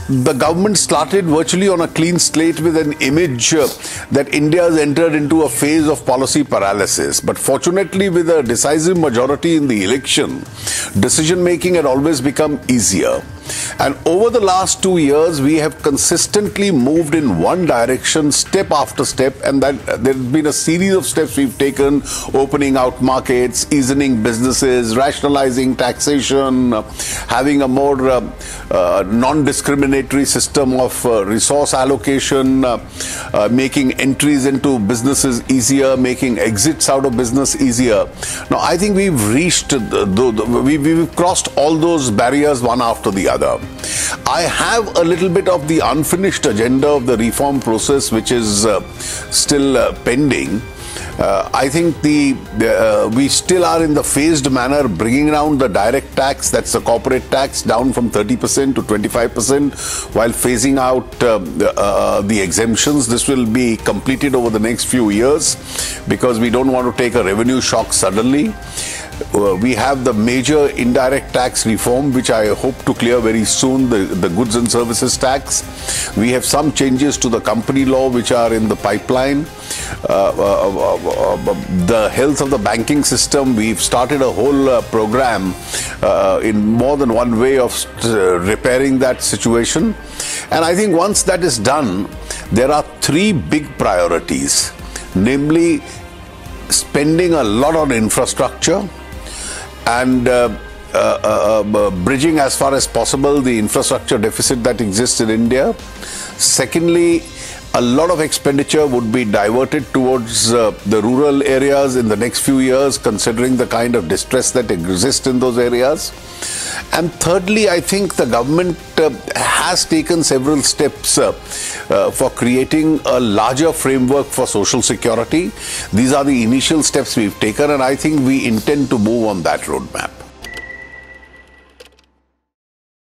The government started virtually on a clean slate with an image that India has entered into a phase of policy paralysis. But fortunately, with a decisive majority in the election, decision making had always become easier. And over the last 2 years, we have consistently moved in one direction, step after step, and that there has been a series of steps we've taken: opening out markets, easing businesses, rationalizing taxation, having a more non-discriminatory system of resource allocation, making entries into businesses easier, making exits out of business easier. Now, I think we've reached, we've crossed all those barriers one after the other. I have a little bit of the unfinished agenda of the reform process, which is still pending. I think we still are in the phased manner bringing down the direct tax, that's the corporate tax, down from 30% to 25%, while phasing out the exemptions. This will be completed over the next few years because we don't want to take a revenue shock suddenly. We have the major indirect tax reform, which I hope to clear very soon, the goods and services tax. We have some changes to the company law which are in the pipeline. The health of the banking system, we've started a whole program in more than one way of repairing that situation. And I think once that is done, there are three big priorities, namely spending a lot on infrastructure and bridging as far as possible the infrastructure deficit that exists in India. Secondly, a lot of expenditure would be diverted towards the rural areas in the next few years, considering the kind of distress that exists in those areas. And thirdly, I think the government has taken several steps for creating a larger framework for social security. These are the initial steps we've taken, and I think we intend to move on that roadmap.